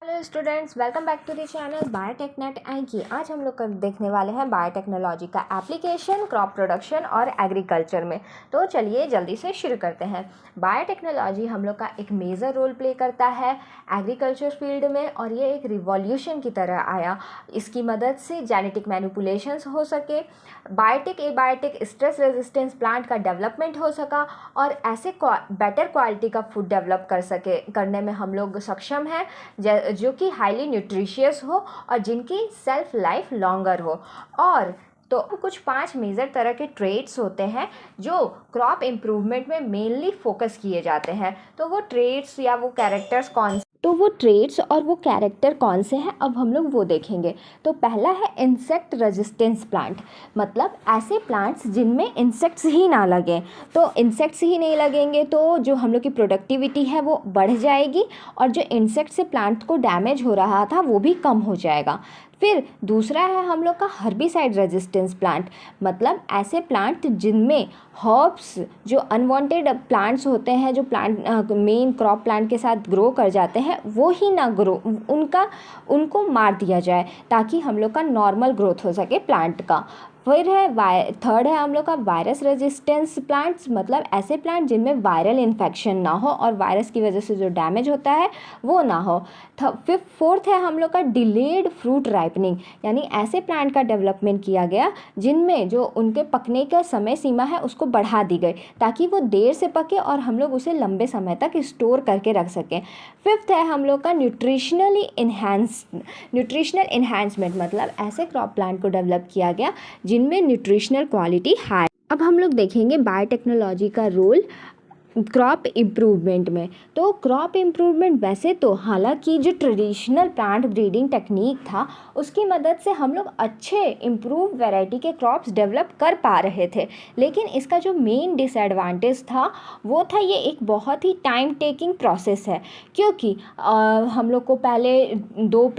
Hello students, welcome back to the channel Biotechnet I. आज हम लोग देखने वाले हैं बायोटेक्नोलॉजी का एप्लीकेशन क्रॉप प्रोडक्शन और एग्रीकल्चर में। तो चलिए जल्दी से शुरू करते हैं। बायोटेक्नोलॉजी हम लोग का एक मेजर रोल प्ले करता है एग्रीकल्चर फील्ड में, और ये एक रिवॉल्यूशन की तरह आया। इसकी मदद से जेनेटिक मैनिपुलेशंस हो सके, biotic abiotic stress resistance plant का डेवलपमेंट हो सका, और ऐसे बेटर क्वालिटी का फूड डेवलप करने में हम लोग सक्षम हैं जो कि हाईली न्यूट्रिशियस हो और जिनकी सेल्फ लाइफ लॉन्गर हो। और तो कुछ 5 मेजर तरह के ट्रेड्स होते हैं जो क्रॉप इम्प्रूवमेंट में मेनली फोकस किए जाते हैं। तो वो ट्रेड्स या वो कैरेक्टर्स कौन से हैं, अब हम लोग वो देखेंगे। तो पहला है इंसेक्ट रेजिस्टेंस प्लांट, मतलब ऐसे प्लांट्स जिनमें इंसेक्ट्स ही ना लगें। तो इंसेक्ट्स ही नहीं लगेंगे तो जो हम लोग की प्रोडक्टिविटी है वो बढ़ जाएगी, और जो इंसेक्ट से प्लांट को डैमेज हो रहा था वो भी कम हो जाएगा। फिर दूसरा है हम लोग का हर्बिसाइड रेजिस्टेंस प्लांट, मतलब ऐसे प्लांट जिनमें हर्ब्स जो अनवांटेड प्लांट्स होते हैं, जो प्लांट मेन क्रॉप प्लांट के साथ ग्रो कर जाते हैं, वो ही ना ग्रो, उनको मार दिया जाए ताकि हम लोग का नॉर्मल ग्रोथ हो सके प्लांट का। फिर है थर्ड है हम लोग का वायरस रेजिस्टेंस प्लांट्स, मतलब ऐसे प्लांट जिनमें वायरल इन्फेक्शन ना हो और वायरस की वजह से जो डैमेज होता है वो ना हो। फोर्थ है हम लोग का डिलेड फ्रूट राइपनिंग, यानी ऐसे प्लांट का डेवलपमेंट किया गया जिनमें जो उनके पकने का समय सीमा है उसको बढ़ा दी गई ताकि वो देर से पके और हम लोग उसे लंबे समय तक स्टोर करके रख सकें। फिफ्थ है हम लोग का न्यूट्रिशनल इन्हांसमेंट, मतलब ऐसे क्रॉप प्लांट को डेवलप किया गया जिनमें न्यूट्रिशनल क्वालिटी हाई। अब हम लोग देखेंगे बायोटेक्नोलॉजी का रोल क्रॉप इम्प्रूवमेंट में। तो क्रॉप इम्प्रूवमेंट वैसे तो हालांकि जो ट्रेडिशनल प्लांट ब्रीडिंग टेक्निक था उसकी मदद से हम लोग अच्छे इम्प्रूव वैरायटी के क्रॉप्स डेवलप कर पा रहे थे, लेकिन इसका जो मेन डिसएडवांटेज था वो था ये एक बहुत ही टाइम टेकिंग प्रोसेस है, क्योंकि हम लोग को पहले दो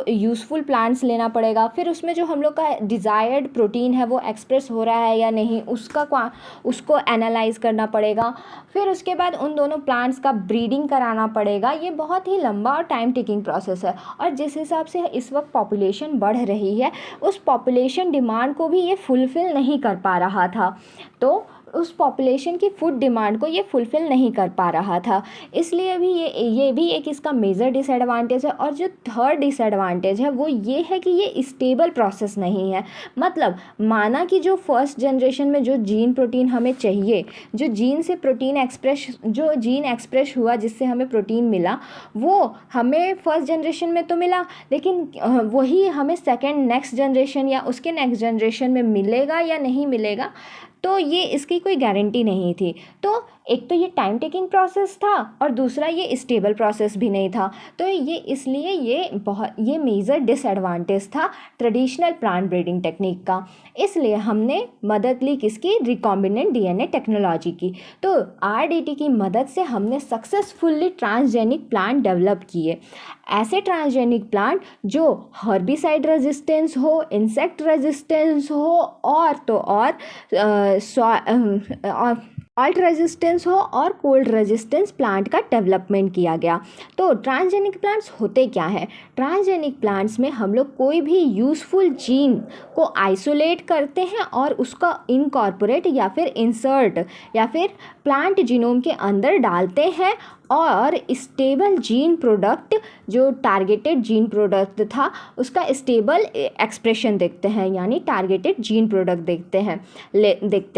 यूज़फुल प्लांट्स लेना पड़ेगा, फिर उसमें जो हम लोग का डिज़ायर्ड प्रोटीन है वो एक्सप्रेस हो रहा है या नहीं उसको एनालाइज करना पड़ेगा, फिर उसके बाद उन दोनों प्लांट्स का ब्रीडिंग कराना पड़ेगा। ये बहुत ही लंबा और टाइम टेकिंग प्रोसेस है, और जिस हिसाब से इस वक्त पॉपुलेशन बढ़ रही है उस पॉपुलेशन डिमांड को भी ये फुलफ़िल नहीं कर पा रहा था, तो उस पॉपुलेशन की फूड डिमांड को ये फुलफ़िल नहीं कर पा रहा था। इसलिए भी ये भी एक इसका मेजर डिसएडवांटेज है। और जो थर्ड डिसएडवांटेज है वो ये है कि ये स्टेबल प्रोसेस नहीं है, मतलब माना कि जो फर्स्ट जनरेशन में जो जीन प्रोटीन हमें चाहिए, जो जीन एक्सप्रेस हुआ जिससे हमें प्रोटीन मिला, वो हमें फर्स्ट जनरेशन में तो मिला, लेकिन वही हमें नेक्स्ट जनरेशन या उसके नेक्स्ट जनरेशन में मिलेगा या नहीं मिलेगा, तो ये इसकी कोई गारंटी नहीं थी। तो एक तो ये टाइम टेकिंग प्रोसेस था और दूसरा ये स्टेबल प्रोसेस भी नहीं था, तो इसलिए ये मेजर डिसएडवांटेज था ट्रेडिशनल प्लांट ब्रीडिंग टेक्निक का। इसलिए हमने मदद ली किसकी? रिकॉम्बिनेंट डीएनए टेक्नोलॉजी की। तो आरडीटी की मदद से हमने सक्सेसफुल्ली ट्रांसजेनिक प्लांट डेवलप किए, ऐसे ट्रांसजेनिक प्लांट जो हर्बिसाइड रेजिस्टेंस हो, इंसेक्ट रेजिस्टेंस हो, और तो और सॉल्ट रेजिस्टेंस हो और कोल्ड रेजिस्टेंस प्लांट का डेवलपमेंट किया गया। तो ट्रांसजेनिक प्लांट्स होते क्या हैं? ट्रांसजेनिक प्लांट्स में हम लोग कोई भी यूज़फुल जीन को आइसोलेट करते हैं और उसका इनकॉर्पोरेट या फिर इंसर्ट या फिर प्लांट जीनोम के अंदर डालते हैं, और स्टेबल जीन प्रोडक्ट, जो टारगेटेड जीन प्रोडक्ट था उसका स्टेबल एक्सप्रेशन देखते हैं, यानी टारगेटेड जीन प्रोडक्ट देखते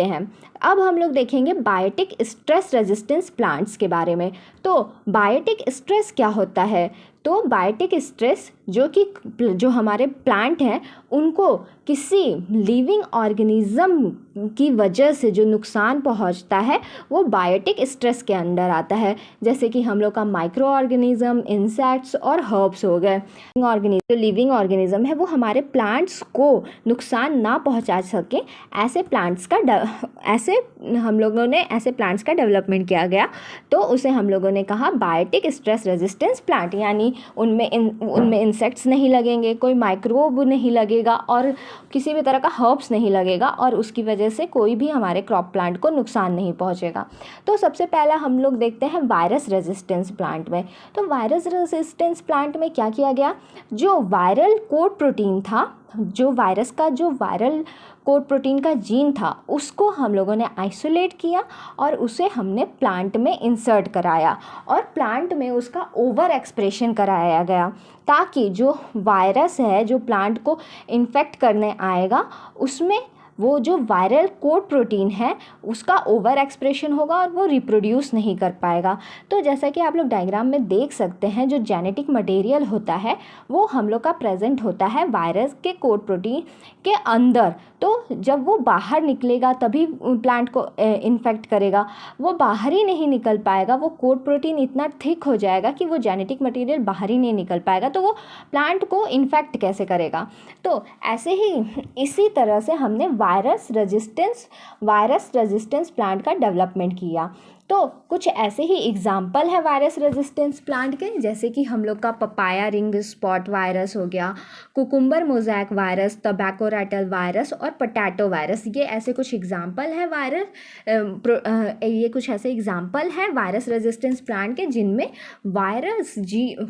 हैं। अब हम लोग देखेंगे बायोटिक स्ट्रेस रेजिस्टेंस प्लांट्स के बारे में। तो बायोटिक स्ट्रेस क्या होता है? तो बायोटिक स्ट्रेस जो हमारे प्लांट हैं उनको किसी लिविंग ऑर्गेनिज्म की वजह से जो नुकसान पहुंचता है वो बायोटिक स्ट्रेस के अंडर आता है, जैसे कि हम लोग का माइक्रो ऑर्गेनिज्म, इंसेक्ट्स और हर्ब्स हो गए। जो लिविंग ऑर्गेनिज्म है वो हमारे प्लांट्स को नुकसान ना पहुंचा सके, ऐसे प्लांट्स का डेवलपमेंट किया गया, तो उसे हम लोगों ने कहा बायोटिक स्ट्रेस रेजिस्टेंस प्लांट, यानी उनमें इंसेक्ट्स नहीं लगेंगे, कोई माइक्रोब नहीं लगेगा और किसी भी तरह का हर्ब्स नहीं लगेगा और उसकी वजह से कोई भी हमारे क्रॉप प्लांट को नुकसान नहीं पहुंचेगा। तो सबसे पहला हम लोग देखते हैं वायरस रेजिस्टेंस प्लांट में। तो वायरस रेजिस्टेंस प्लांट में क्या किया गया, जो वायरल कोड प्रोटीन था, जो वायरस का जो वायरल कोड प्रोटीन का जीन था, उसको हम लोगों ने आइसोलेट किया और उसे हमने प्लांट में इंसर्ट कराया और प्लांट में उसका ओवर एक्सप्रेशन कराया गया, ताकि जो वायरस है जो प्लांट को इन्फेक्ट करने आएगा उसमें वो जो वायरल कोड प्रोटीन है उसका ओवर एक्सप्रेशन होगा और वो रिप्रोड्यूस नहीं कर पाएगा। तो जैसा कि आप लोग डायग्राम में देख सकते हैं, जो जेनेटिक मटेरियल होता है वो हम लोग का प्रेजेंट होता है वायरस के कोड प्रोटीन के अंदर। तो जब वो बाहर निकलेगा तभी प्लांट को इन्फेक्ट करेगा, वो बाहर ही नहीं निकल पाएगा, वो कोड प्रोटीन इतना थिक हो जाएगा कि वो जेनेटिक मटेरियल बाहर ही नहीं निकल पाएगा, तो वो प्लांट को इन्फेक्ट कैसे करेगा। तो ऐसे ही इसी तरह से हमने वायरस रेजिस्टेंस प्लांट का डेवलपमेंट किया। तो कुछ ऐसे ही एग्जाम्पल है वायरस रेजिस्टेंस प्लांट के, जैसे कि हम लोग का पपाया रिंग स्पॉट वायरस हो गया, cucumber mosaic virus, tobacco rattle virus और पोटैटो वायरस। ये ऐसे कुछ एग्जाम्पल है कुछ ऐसे एग्जाम्पल है वायरस रेजिस्टेंस प्लांट के, जिनमें वायरस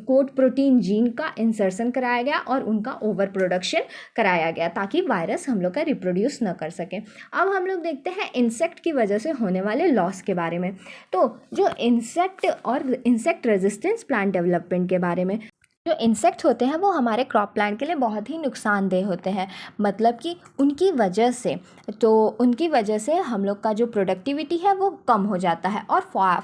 कोड प्रोटीन जीन का इंसर्शन कराया गया और उनका ओवर प्रोडक्शन कराया गया, ताकि वायरस हम लोग का रिप्रोड्यूस न कर सके। अब हम लोग देखते हैं इंसेक्ट की वजह से होने वाले लॉस के बारे में। तो जो इंसेक्ट रेजिस्टेंस प्लांट डेवलपमेंट के बारे में, जो इंसेक्ट होते हैं वो हमारे क्रॉप प्लांट के लिए बहुत ही नुकसानदेह होते हैं। मतलब कि उनकी वजह से हम लोग का जो प्रोडक्टिविटी है वो कम हो जाता है और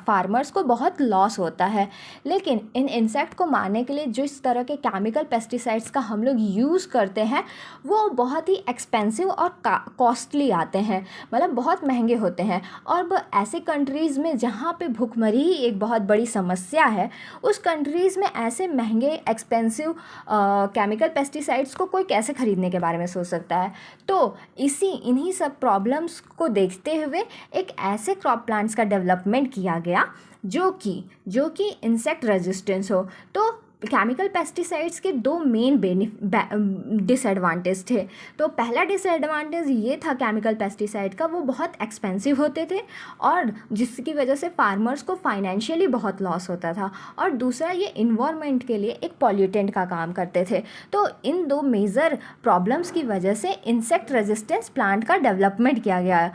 फार्मर्स को बहुत लॉस होता है। लेकिन इन इंसेक्ट को मारने के लिए जिस तरह के केमिकल पेस्टिसाइड्स का हम लोग यूज़ करते हैं वो बहुत ही एक्सपेंसिव और कॉस्टली आते हैं, मतलब बहुत महंगे होते हैं। और ऐसे कंट्रीज़ में जहाँ पे भुखमरी ही एक बहुत बड़ी समस्या है, उस कंट्रीज़ में ऐसे महंगे एक्सपेंसिव केमिकल पेस्टिसाइड्स को कोई कैसे खरीदने के बारे में सोच सकता है। तो इन्हीं सब प्रॉब्लम्स को देखते हुए एक ऐसे क्रॉप प्लांट्स का डेवलपमेंट किया गया जो कि इंसेक्ट रेजिस्टेंस हो। तो केमिकल पेस्टिसाइड्स के दो मेन डिसएडवांटेज थे। तो पहला डिसएडवांटेज ये था केमिकल पेस्टिसाइड का, वो बहुत एक्सपेंसिव होते थे और जिसकी वजह से फार्मर्स को फाइनेंशियली बहुत लॉस होता था। और दूसरा, ये इन्वायरमेंट के लिए एक पॉल्यूटेंट का काम करते थे। तो इन दो मेजर प्रॉब्लम्स की वजह से इंसेक्ट रेजिस्टेंस प्लांट का डेवलपमेंट किया गया।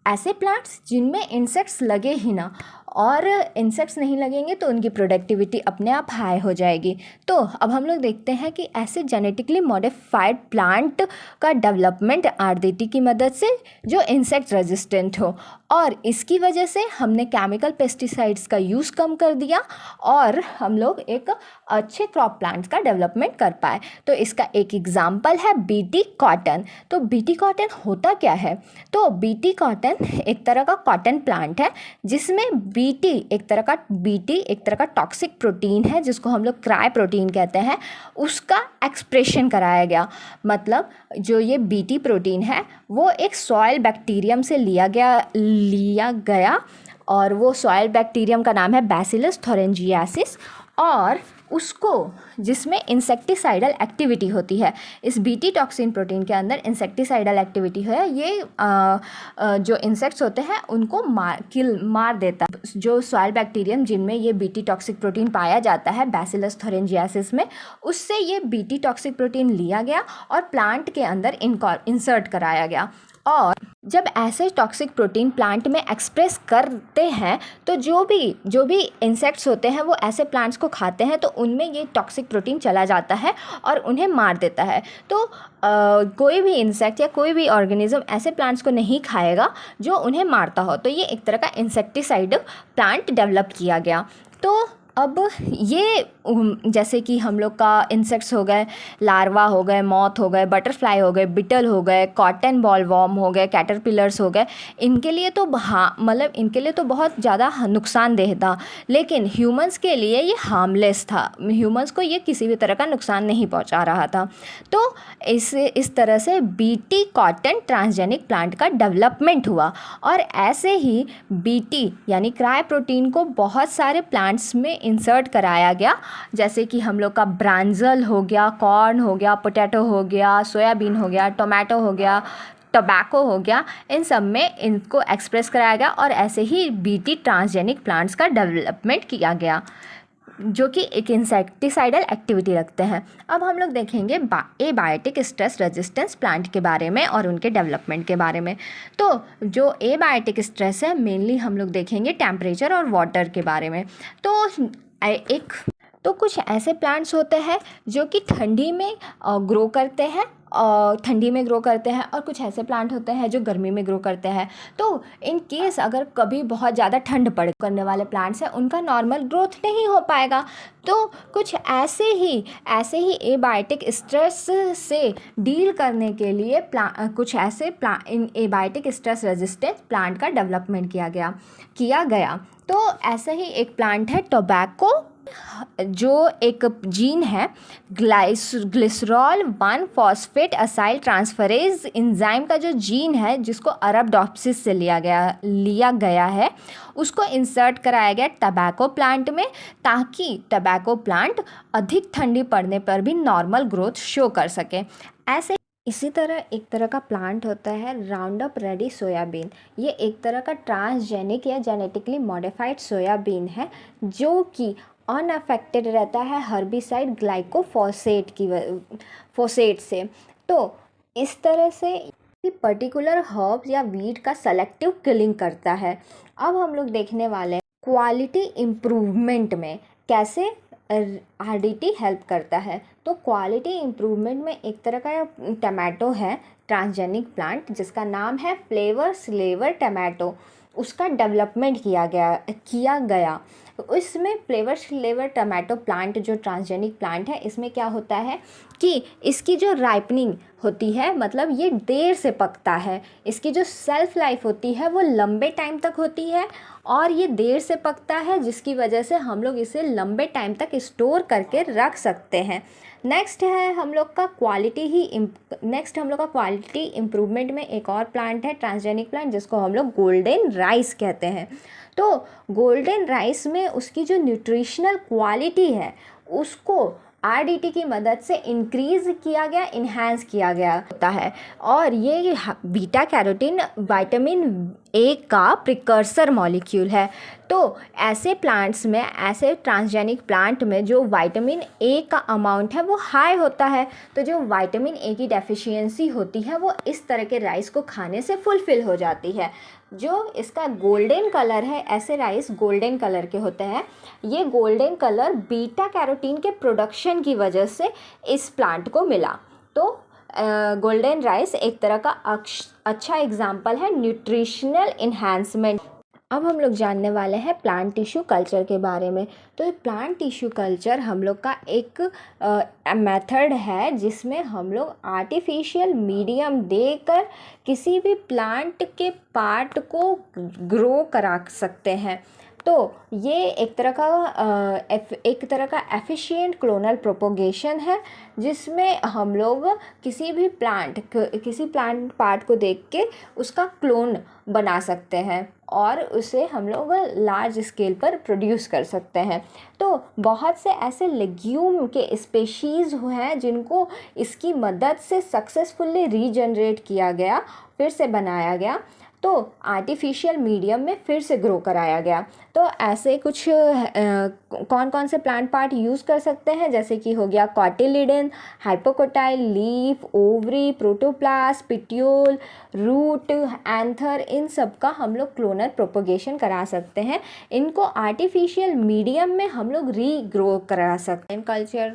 ऐसे प्लांट्स जिनमें इंसेक्ट्स लगे ही ना, और इंसेक्ट्स नहीं लगेंगे तो उनकी प्रोडक्टिविटी अपने आप हाई हो जाएगी। तो अब हम लोग देखते हैं कि ऐसे जेनेटिकली मॉडिफाइड प्लांट का डेवलपमेंट आरडीटी की मदद से जो इंसेक्ट रेजिस्टेंट हो, और इसकी वजह से हमने केमिकल पेस्टिसाइड्स का यूज़ कम कर दिया और हम लोग एक अच्छे क्रॉप प्लांट्स का डेवलपमेंट कर पाए। तो इसका एक एग्जाम्पल है बीटी कॉटन। तो बीटी कॉटन होता क्या है? तो बीटी कॉटन एक तरह का कॉटन प्लांट है जिसमें बीटी एक तरह का टॉक्सिक प्रोटीन है जिसको हम लोग क्राई प्रोटीन कहते हैं, उसका एक्सप्रेशन कराया गया। मतलब जो ये बीटी प्रोटीन है वो एक सॉइल बैक्टीरियम से लिया गया और वो सॉइल बैक्टीरियम का नाम है बैसिलस थोरेंजियासिस, और उसको जिसमें इंसेक्टिसाइडल एक्टिविटी होती है। इस बीटी टॉक्सिन प्रोटीन के अंदर इंसेक्टिसाइडल एक्टिविटी है। ये जो इंसेक्ट्स होते हैं उनको मार देता है। जो सॉइल बैक्टीरियम जिनमें ये बीटी टॉक्सिक प्रोटीन पाया जाता है बैसिलस थोरेंजियासिस में, उससे ये बीटी टॉक्सिक प्रोटीन लिया गया और प्लांट के अंदर इंसर्ट कराया गया। और जब ऐसे टॉक्सिक प्रोटीन प्लांट में एक्सप्रेस करते हैं तो जो भी इंसेक्ट्स होते हैं वो ऐसे प्लांट्स को खाते हैं तो उनमें ये टॉक्सिक प्रोटीन चला जाता है और उन्हें मार देता है। तो कोई भी इंसेक्ट या कोई भी ऑर्गेनिज्म ऐसे प्लांट्स को नहीं खाएगा जो उन्हें मारता हो। तो ये एक तरह का इंसेक्टिसाइड प्लांट डेवलप किया गया। तो अब ये जैसे कि हम लोग का इंसेक्ट्स हो गए, लार्वा हो गए, मॉथ हो गए, बटरफ्लाई हो गए, बिटल हो गए, कॉटन बॉल वॉर्म हो गए, कैटरपिलर्स हो गए, इनके लिए तो बहुत ज़्यादा नुकसानदेह था। लेकिन ह्यूमंस के लिए ये हार्मलेस था, ह्यूमंस को ये किसी भी तरह का नुकसान नहीं पहुंचा रहा था। तो इस तरह से बीटी कॉटन ट्रांसजेनिक प्लांट का डेवलपमेंट हुआ। और ऐसे ही बीटी यानी क्राई प्रोटीन को बहुत सारे प्लांट्स में इंसर्ट कराया गया, जैसे कि हम लोग का ब्रांजल हो गया, कॉर्न हो गया, पोटैटो हो गया, सोयाबीन हो गया, टोमेटो हो गया, टोबैको हो गया, इन सब में इनको एक्सप्रेस कराया गया और ऐसे ही बीटी ट्रांसजेनिक प्लांट्स का डेवलपमेंट किया गया जो कि एक इंसेक्टिसाइडल एक्टिविटी रखते हैं। अब हम लोग देखेंगे एबायोटिक स्ट्रेस रेजिस्टेंस प्लांट के बारे में और उनके डेवलपमेंट के बारे में। तो जो एबायोटिक स्ट्रेस है, मेनली हम लोग देखेंगे टेम्परेचर और वाटर के बारे में। तो कुछ ऐसे प्लांट्स होते हैं जो कि ठंडी में ग्रो करते हैं और कुछ ऐसे प्लांट होते हैं जो गर्मी में ग्रो करते हैं। तो इन केस अगर कभी बहुत ज़्यादा ठंड पड़े, करने वाले प्लांट्स हैं उनका नॉर्मल ग्रोथ नहीं हो पाएगा। तो कुछ ऐसे ही एबायोटिक स्ट्रेस से डील करने के लिए कुछ ऐसे इन एबायोटिक स्ट्रेस रेजिस्टेंस प्लांट का डेवलपमेंट किया गया। तो ऐसा ही एक प्लांट है टोबैको, जो एक जीन है glycerol 1 phosphate acyl transferase enzyme का जो जीन है, जिसको अरबडोप्सिस से लिया गया है, उसको इंसर्ट कराया गया टोबैको प्लांट में, ताकि टोबैको प्लांट अधिक ठंडी पड़ने पर भी नॉर्मल ग्रोथ शो कर सके। इसी तरह एक तरह का प्लांट होता है राउंडअप रेडी सोयाबीन। ये एक तरह का ट्रांसजेनिक या जेनेटिकली मॉडिफाइड सोयाबीन है जो कि अनअफेक्टेड रहता है हर्बिसाइड ग्लाइकोफोसेट से। तो इस तरह से पर्टिकुलर हर्ब या वीड का सेलेक्टिव किलिंग करता है। अब हम लोग देखने वाले हैं क्वालिटी इम्प्रूवमेंट में कैसे आरडीटी हेल्प करता है। तो क्वालिटी इम्प्रूवमेंट में एक तरह का टमाटो है ट्रांसजेनिक प्लांट, जिसका नाम है फ्लेवर स्लेवर टमाटो। उसका डेवलपमेंट किया गया। इसमें फ्लेवर स्लेवर टमाटो प्लांट जो ट्रांसजेनिक प्लांट है, इसमें क्या होता है कि इसकी जो राइपनिंग होती है, मतलब ये देर से पकता है, इसकी जो सेल्फ लाइफ होती है वो लंबे टाइम तक होती है और ये देर से पकता है, जिसकी वजह से हम लोग इसे लंबे टाइम तक स्टोर करके रख सकते हैं। नेक्स्ट हम लोग का क्वालिटी इम्प्रूवमेंट में एक और प्लांट है ट्रांसजेनिक प्लांट, जिसको हम लोग गोल्डन राइस कहते हैं। तो गोल्डन राइस में उसकी जो न्यूट्रिशनल क्वालिटी है उसको आरडीटी की मदद से इन्हांस किया गया होता है। और ये बीटा कैरोटीन विटामिन ए का प्रिकर्सर मॉलिक्यूल है। तो ऐसे ट्रांसजेनिक प्लांट में जो विटामिन ए का अमाउंट है वो हाई होता है। तो जो विटामिन ए की डेफिशिएंसी होती है वो इस तरह के राइस को खाने से फुलफिल हो जाती है। जो इसका गोल्डन कलर है, ऐसे राइस गोल्डन कलर के होते हैं। ये गोल्डन कलर बीटा कैरोटीन के प्रोडक्शन की वजह से इस प्लांट को मिला। तो गोल्डन राइस एक तरह का अच्छा एग्जाम्पल है न्यूट्रिशनल इन्हांसमेंट। अब हम लोग जानने वाले हैं प्लांट टिश्यू कल्चर के बारे में। तो प्लांट टिश्यू कल्चर हम लोग का एक मेथड है जिसमें हम लोग आर्टिफिशियल मीडियम देकर किसी भी प्लांट के पार्ट को ग्रो करा सकते हैं। तो ये एक तरह का एफिशिएंट क्लोनल प्रोपोगेशन है, जिसमें हम लोग किसी प्लांट पार्ट को देख के उसका क्लोन बना सकते हैं और उसे हम लोग लार्ज स्केल पर प्रोड्यूस कर सकते हैं। तो बहुत से ऐसे लेग्यूम के स्पेशीज़ हैं जिनको इसकी मदद से सक्सेसफुल्ली रीजनरेट किया गया, फिर से बनाया गया, तो आर्टिफिशियल मीडियम में फिर से ग्रो कराया गया। तो ऐसे कुछ कौन कौन से प्लांट पार्ट यूज़ कर सकते हैं, जैसे कि हो गया cotyledon, hypocotyl, leaf, ovary, protoplast, petiole, root, anther, इन सब का हम लोग क्लोनल प्रोपोगेशन करा सकते हैं। इनको आर्टिफिशियल मीडियम में हम लोग रीग्रो करा सकते हैं। कल्चर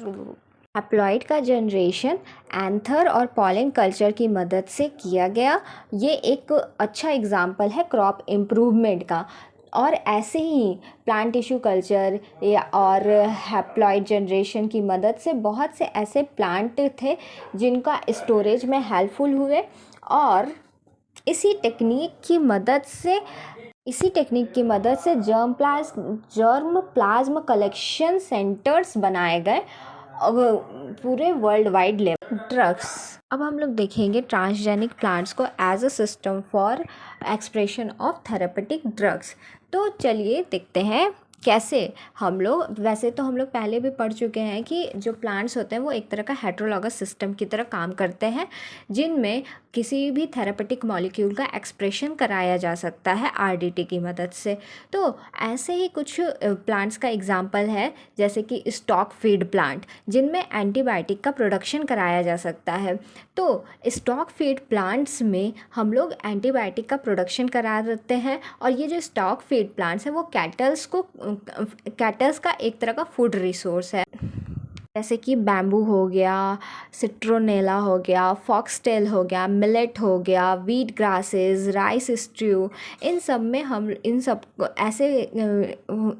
हैप्लॉइड का जनरेशन एंथर और पॉलन कल्चर की मदद से किया गया। ये एक अच्छा एग्जाम्पल है क्रॉप इम्प्रूवमेंट का। और ऐसे ही प्लांट टिश्यू कल्चर और हैप्लॉइड जनरेशन की मदद से बहुत से ऐसे प्लांट थे जिनका स्टोरेज में हेल्पफुल हुए। और इसी टेक्निक की मदद से जर्म प्लाज्म कलेक्शन सेंटर्स बनाए गए पूरे वर्ल्ड वाइड लेवल। ड्रग्स, अब हम लोग देखेंगे ट्रांसजेनिक प्लांट्स को as a system for expression of therapeutic drugs. तो चलिए देखते हैं कैसे हम लोग, वैसे तो हम लोग पहले भी पढ़ चुके हैं कि जो प्लांट्स होते हैं वो एक तरह का हेटेरोलॉगस सिस्टम की तरह काम करते हैं, जिनमें किसी भी थेरेपेटिक मॉलिक्यूल का एक्सप्रेशन कराया जा सकता है आरडीटी की मदद से। तो ऐसे ही कुछ प्लांट्स का एग्जांपल है, जैसे कि स्टॉक फीड प्लांट, जिनमें एंटीबायोटिक का प्रोडक्शन कराया जा सकता है। तो स्टॉक फीड प्लांट्स में हम लोग एंटीबायोटिक का प्रोडक्शन करा देते हैं, और ये जो स्टॉक फीड प्लांट्स हैं वो कैटल्स का एक तरह का फूड रिसोर्स है। जैसे कि बैम्बू हो गया, सिट्रोनेला हो गया, फॉक्सटेल हो गया, मिलेट हो गया, वीट ग्रासेस, राइस स्ट्यू, इन सब ऐसे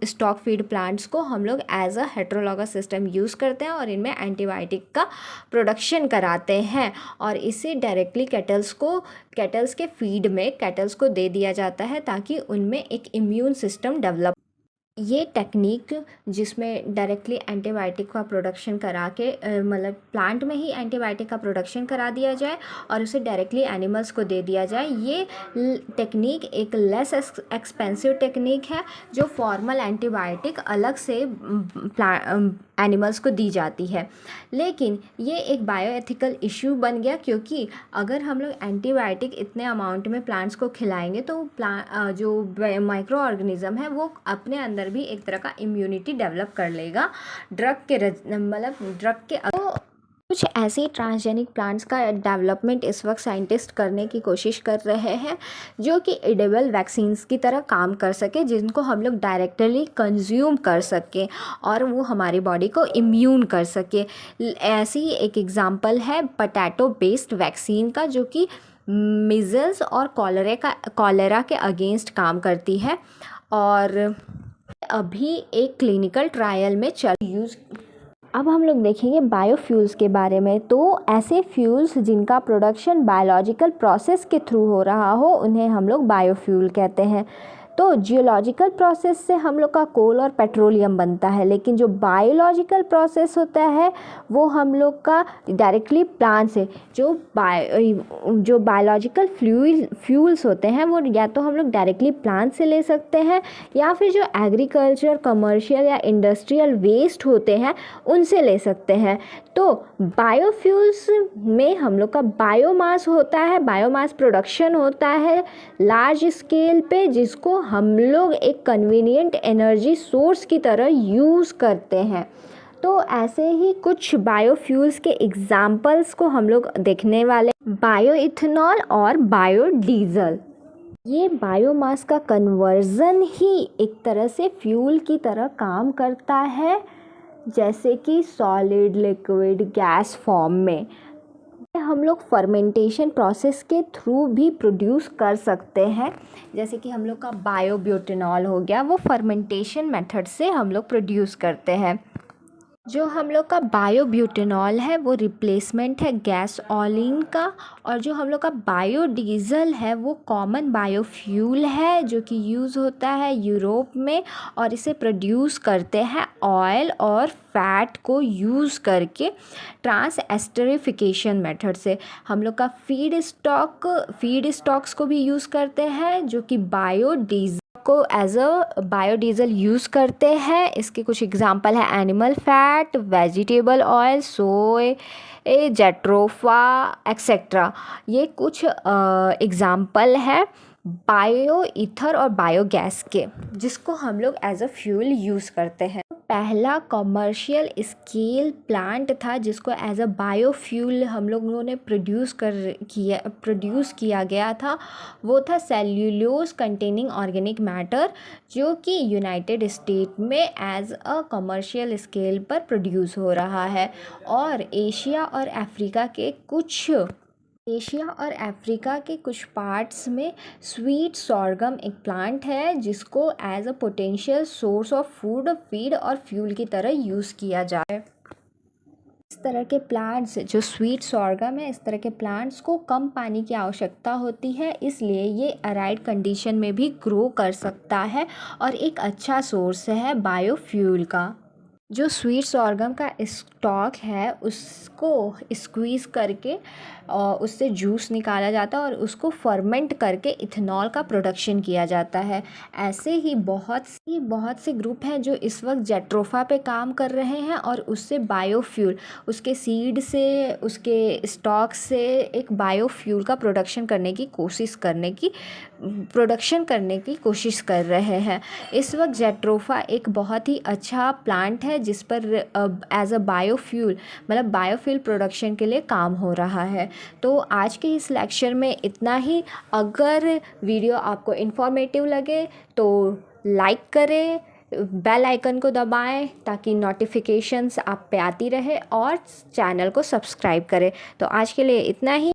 स्टॉक फीड प्लांट्स को हम लोग as a heterologous system use करते हैं, और इनमें एंटीबायोटिक का प्रोडक्शन कराते हैं, और इसे डायरेक्टली कैटल्स के फीड में कैटल्स को दे दिया जाता है, ताकि उनमें एक इम्यून सिस्टम डेवलप। ये टेक्निक जिसमें डायरेक्टली एंटीबायोटिक का प्रोडक्शन करा के मतलब प्लांट में ही एंटीबायोटिक का प्रोडक्शन करा दिया जाए और उसे डायरेक्टली एनिमल्स को दे दिया जाए, ये टेक्निक एक लेस एक्सपेंसिव टेक्निक है, जो फॉर्मल एंटीबायोटिक अलग से एनिमल्स को दी जाती है। लेकिन ये एक बायोएथिकल इशू बन गया, क्योंकि अगर हम लोग एंटीबायोटिक इतने अमाउंट में प्लांट्स को खिलाएंगे तो जो माइक्रो ऑर्गेनिज्म है वो अपने अंदर भी एक तरह का इम्यूनिटी डेवलप कर लेगा ड्रग के तो कुछ ऐसे ट्रांसजेनिक प्लांट्स का डेवलपमेंट इस वक्त साइंटिस्ट करने की कोशिश कर रहे हैं, जो कि एडिबल वैक्सीन्स की तरह काम कर सके, जिनको हम लोग डायरेक्टली कंज्यूम कर सकें और वो हमारी बॉडी को इम्यून कर सके। ऐसी ही एक एग्जांपल है पोटैटो बेस्ड वैक्सीन का, जो कि मीजल्स और कॉलेरा के अगेंस्ट काम करती है, और अभी एक क्लिनिकल ट्रायल में यूज़। अब हम लोग देखेंगे बायोफ्यूल्स के बारे में। तो ऐसे फ्यूल्स जिनका प्रोडक्शन बायोलॉजिकल प्रोसेस के थ्रू हो रहा हो, उन्हें हम लोग बायोफ्यूल कहते हैं। तो जियोलॉजिकल प्रोसेस से हम लोग का कोल और पेट्रोलियम बनता है, लेकिन जो बायोलॉजिकल प्रोसेस होता है वो हम लोग का डायरेक्टली प्लांट से जो बायोलॉजिकल फ्यूल्स होते हैं वो या तो हम लोग डायरेक्टली प्लांट से ले सकते हैं, या फिर जो एग्रीकल्चर, कमर्शियल या इंडस्ट्रियल वेस्ट होते हैं उनसे ले सकते हैं। तो बायोफ्यूल्स में हम लोग का बायोमास होता है, बायोमास प्रोडक्शन होता है लार्ज स्केल पे, जिसको हम लोग एक कन्वीनियंट एनर्जी सोर्स की तरह यूज़ करते हैं। तो ऐसे ही कुछ बायोफ्यूल्स के एग्जाम्पल्स को हम लोग देखने वाले, बायोइथेनॉल और बायोडीजल। ये बायोमास का कन्वर्जन ही एक तरह से फ्यूल की तरह काम करता है, जैसे कि सॉलिड, लिक्विड, गैस फॉर्म में हम लोग फर्मेंटेशन प्रोसेस के थ्रू भी प्रोड्यूस कर सकते हैं। जैसे कि हम लोग का बायोब्यूटेनॉल हो गया, वो फर्मेंटेशन मेथड से हम लोग प्रोड्यूस करते हैं। जो हम लोग का बायोब्यूटेनॉल है वो रिप्लेसमेंट है गैस ऑलिन का, और जो हम लोग का बायोडीज़ल है वो कॉमन बायोफ्यूल है, जो कि यूज़ होता है यूरोप में, और इसे प्रोड्यूस करते हैं ऑयल और फैट को यूज़ करके ट्रांस एस्टरिफिकेशन मेथड से। हम लोग का फीड स्टॉक्स को भी यूज़ करते हैं, जो कि बायोडीज़ल को एज अ बायोडीज़ल यूज़ करते हैं। इसके कुछ एग्जांपल है एनिमल फैट, वेजिटेबल ऑयल, सोय, जेट्रोफा एक्सेट्रा। ये कुछ एग्जांपल है बायो ईथर और बायोगैस के, जिसको हम लोग एज अ फ्यूल यूज़ करते हैं। पहला कमर्शियल स्केल प्लांट था जिसको एज अ बायोफ्यूल हम लोगों ने प्रोड्यूस किया गया था, वो था सेल्यूलोज कंटेनिंग ऑर्गेनिक मैटर, जो कि यूनाइटेड स्टेट में एज अ कमर्शियल स्केल पर प्रोड्यूस हो रहा है। और एशिया और अफ्रीका के कुछ पार्ट्स में स्वीट सॉर्गम एक प्लांट है, जिसको as a potential source of food, feed और फ्यूल की तरह यूज़ किया जाए। इस तरह के प्लांट्स, जो स्वीट सॉर्गम है, इस तरह के प्लांट्स को कम पानी की आवश्यकता होती है, इसलिए ये अराइड कंडीशन में भी ग्रो कर सकता है और एक अच्छा सोर्स है बायोफ्यूल का। जो स्वीट सॉर्गम का स्टॉक है उसको स्क्वीज़ करके उससे जूस निकाला जाता है और उसको फर्मेंट करके इथेनॉल का प्रोडक्शन किया जाता है। ऐसे ही बहुत सी ये बहुत से ग्रुप हैं जो इस वक्त जेट्रोफा पे काम कर रहे हैं और उससे बायोफ्यूल, उसके सीड से, उसके स्टॉक से एक बायोफ्यूल का प्रोडक्शन करने की कोशिश कर रहे हैं। इस वक्त जेट्रोफा एक बहुत ही अच्छा प्लांट है जिस पर एज अ बायोफ्यूल, मतलब बायोफ्यूल प्रोडक्शन के लिए काम हो रहा है। तो आज के इस लेक्चर में इतना ही। अगर वीडियो आपको इन्फॉर्मेटिव लगे तो लाइक करें, बेल आइकन को दबाएं ताकि नोटिफिकेशंस आप पे आती रहे, और चैनल को सब्सक्राइब करें। तो आज के लिए इतना ही।